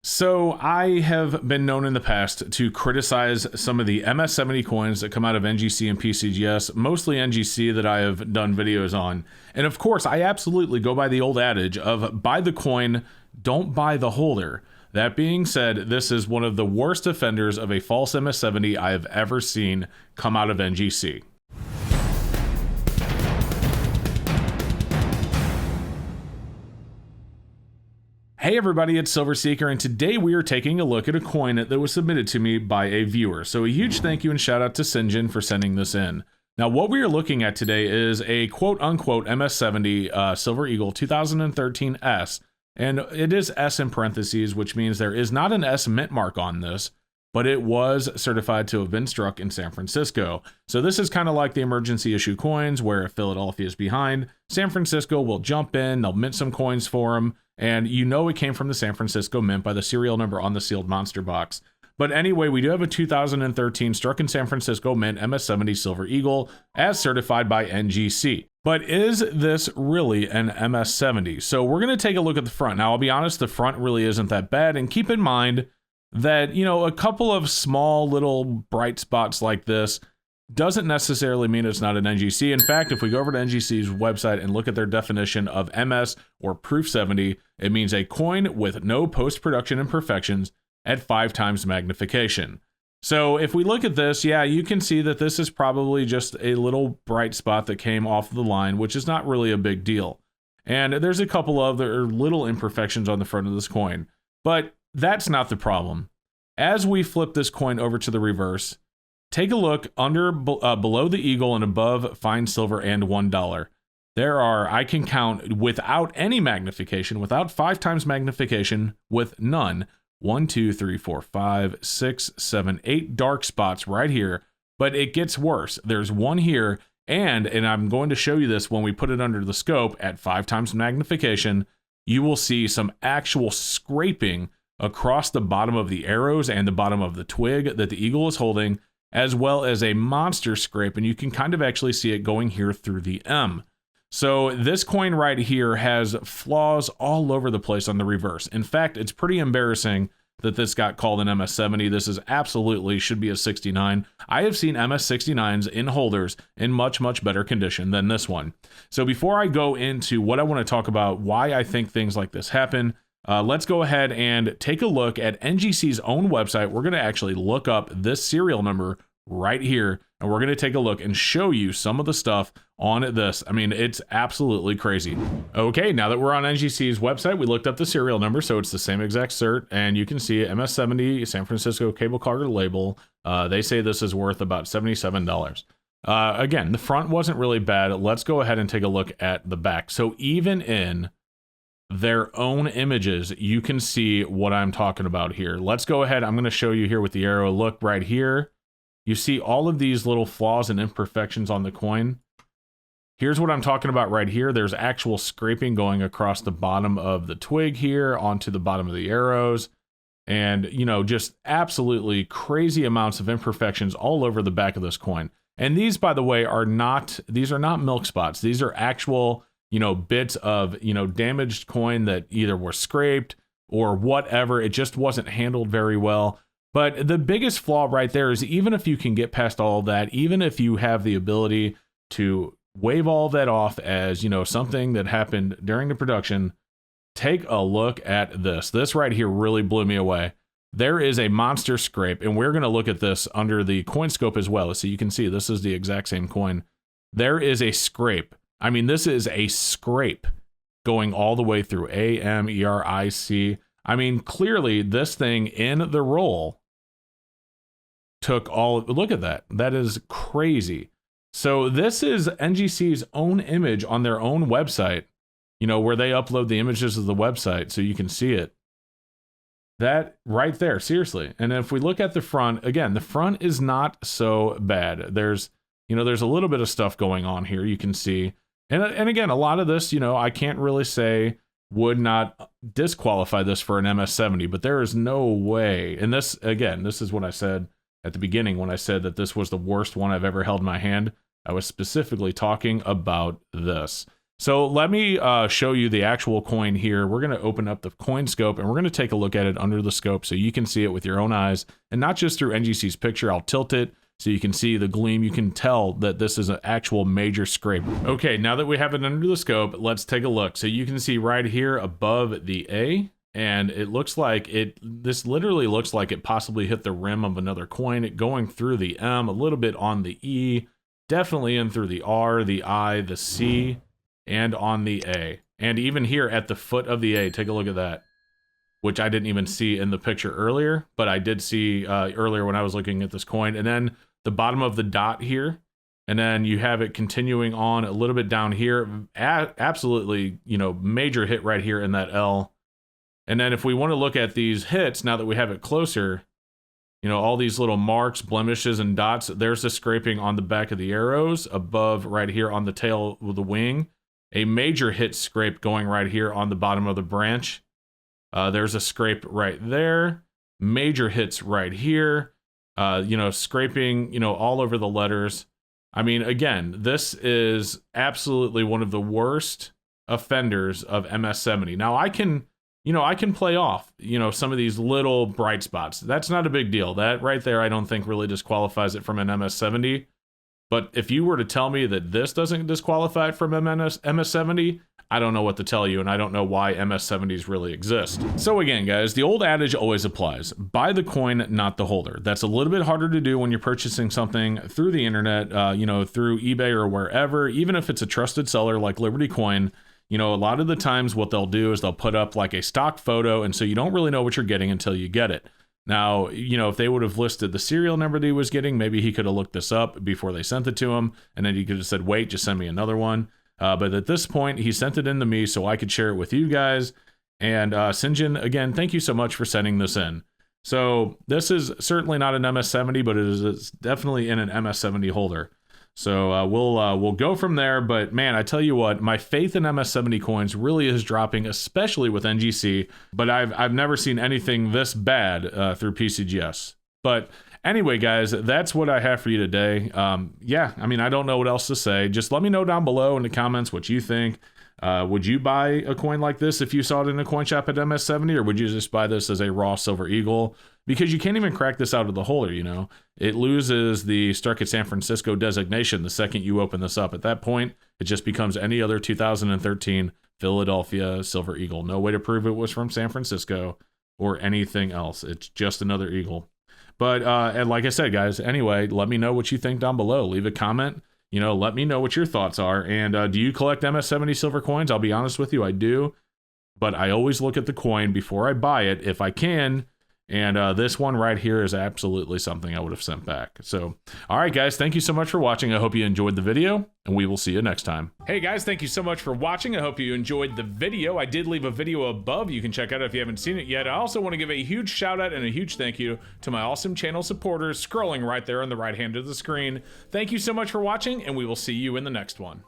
So I have been known in the past to criticize some of the MS70 coins that come out of NGC and PCGS, mostly NGC that I have done videos on. And of course, I absolutely go by the old adage of buy the coin, don't buy the holder. That being said, this is one of the worst offenders of a false MS70 I have ever seen come out of NGC. Hey everybody, it's Silverseeker, and today we are taking a look at a coin that was submitted to me by a viewer. So a huge thank you and shout out to Sinjin for sending this in. Now what we are looking at today is a quote-unquote MS70 Silver Eagle 2013 S, and it is S in parentheses, which means there is not an S mint mark on this, but it was certified to have been struck in San Francisco. So this is kind of like the emergency issue coins, where if Philadelphia is behind, San Francisco will jump in, they'll mint some coins for them, and you know it came from the San Francisco Mint by the serial number on the sealed monster box. But anyway, we do have a 2013 struck in San Francisco Mint MS70 Silver Eagle as certified by NGC. But is this really an MS70? So we're going to take a look at the front. Now, I'll be honest, the front really isn't that bad. And keep in mind that, you know, a couple of small little bright spots like this doesn't necessarily mean it's not an NGC. In fact, if we go over to NGC's website and look at their definition of MS or Proof 70, it means a coin with no post-production imperfections at 5 times magnification. So if we look at this, yeah, you can see that this is probably just a little bright spot that came off the line, which is not really a big deal. And there's a couple of other little imperfections on the front of this coin, but that's not the problem. As we flip this coin over to the reverse, take a look under below the eagle and above fine silver and $1. There are, I can count without any magnification, without 5 times magnification, with none, 1, 2, 3, 4, 5, 6, 7, 8 dark spots right here. But it gets worse. There's one here, and I'm going to show you this when we put it under the scope at 5 times magnification. You will see some actual scraping across the bottom of the arrows and the bottom of the twig that the eagle is holding, as well as a monster scrape, and you can kind of actually see it going here through the M. So this coin right here has flaws all over the place on the reverse. In fact, it's pretty embarrassing that this got called an MS70. This is absolutely should be a 69. I have seen MS69s in holders in much, much better condition than this one. So before I go into what I want to talk about, why I think things like this happen, let's go ahead and take a look at NGC's own website. We're going to actually look up this serial number right here, and we're going to take a look and show you some of the stuff on this. I mean, it's absolutely crazy. Okay, now that we're on NGC's website, we looked up the serial number, so it's the same exact cert, and you can see MS70 San Francisco cable carder label. They say this is worth about $77. Again, the front wasn't really bad. Let's go ahead and take a look at the back. So even in their own images, you can see what I'm talking about here. Let's go ahead. I'm going to show you here with the arrow. Look right here. You see all of these little flaws and imperfections on the coin. Here's what I'm talking about right here. There's actual scraping going across the bottom of the twig here onto the bottom of the arrows. And, you know, just absolutely crazy amounts of imperfections all over the back of this coin. And these, by the way, these are not milk spots. These are actual, you know, bits of, you know, damaged coin that either were scraped or whatever. It just wasn't handled very well. But the biggest flaw right there is even if you can get past all of that, even if you have the ability to wave all of that off as, you know, something that happened during the production, take a look at this. This right here really blew me away. There is a monster scrape, and we're going to look at this under the coin scope as well. So you can see this is the exact same coin. There is a scrape. I mean, this is a scrape going all the way through AMERIC. I mean, clearly this thing in the roll took all, look at that. That is crazy. So this is NGC's own image on their own website, you know, where they upload the images of the website so you can see it. That right there, seriously. And if we look at the front, again, the front is not so bad. There's, you know, there's a little bit of stuff going on here, you can see. And again, a lot of this, you know, I can't really say would not disqualify this for an MS70, but there is no way. And this, again, this is what I said at the beginning when I said that this was the worst one I've ever held in my hand. I was specifically talking about this. So let me show you the actual coin here. We're going to open up the coin scope and we're going to take a look at it under the scope so you can see it with your own eyes and not just through NGC's picture. I'll tilt it so you can see the gleam. You can tell that this is an actual major scrape. Okay, now that we have it under the scope, let's take a look. So you can see right here above the A, and it looks like this literally looks like it possibly hit the rim of another coin, it going through the M, a little bit on the E, definitely in through the R, the I, the C, and on the A. And even here at the foot of the A, take a look at that, which I didn't even see in the picture earlier, but I did see earlier when I was looking at this coin. And then the bottom of the dot here, and then you have it continuing on a little bit down here. Absolutely, you know, major hit right here in that L. And then if we want to look at these hits, now that we have it closer, you know, all these little marks, blemishes, and dots, there's the scraping on the back of the arrows above right here on the tail of the wing. A major hit scrape going right here on the bottom of the branch. There's a scrape right there. Major hits right here. You know, scraping, you know, all over the letters. I mean, again, this is absolutely one of the worst offenders of MS-70. Now, I can play off, you know, some of these little bright spots. That's not a big deal. That right there, I don't think really disqualifies it from an MS-70. But if you were to tell me that this doesn't disqualify it from MS-70, I don't know what to tell you, and I don't know why MS-70s really exist. So again, guys, the old adage always applies. Buy the coin, not the holder. That's a little bit harder to do when you're purchasing something through the internet, you know, through eBay or wherever, even if it's a trusted seller like Liberty Coin. You know, a lot of the times what they'll do is they'll put up like a stock photo, and so you don't really know what you're getting until you get it. Now, you know, if they would have listed the serial number that he was getting, maybe he could have looked this up before they sent it to him, and then he could have said, wait, just send me another one. But at this point, he sent it in to me so I could share it with you guys. And Sinjin, again, thank you so much for sending this in. So this is certainly not an MS-70, but it's definitely in an MS-70 holder. So we'll go from there. But man, I tell you what, my faith in MS-70 coins really is dropping, especially with NGC. But I've never seen anything this bad through PCGS. But anyway, guys, that's what I have for you today. Yeah, I mean, I don't know what else to say. Just let me know down below in the comments what you think. Would you buy a coin like this if you saw it in a coin shop at MS-70, or would you just buy this as a raw Silver Eagle? Because you can't even crack this out of the holder, you know. It loses the Struck at San Francisco designation the second you open this up. At that point, it just becomes any other 2013 Philadelphia Silver Eagle. No way to prove it was from San Francisco or anything else. It's just another Eagle. But and like I said, guys, anyway, let me know what you think down below. Leave a comment. You know, let me know what your thoughts are. And do you collect MS-70 silver coins? I'll be honest with you, I do. But I always look at the coin before I buy it, if I can. And this one right here is absolutely something I would have sent back. So, all right, guys, thank you so much for watching. I hope you enjoyed the video, and we will see you next time. Hey, guys, thank you so much for watching. I hope you enjoyed the video. I did leave a video above. You can check out if you haven't seen it yet. I also want to give a huge shout out and a huge thank you to my awesome channel supporters scrolling right there on the right hand of the screen. Thank you so much for watching, and we will see you in the next one.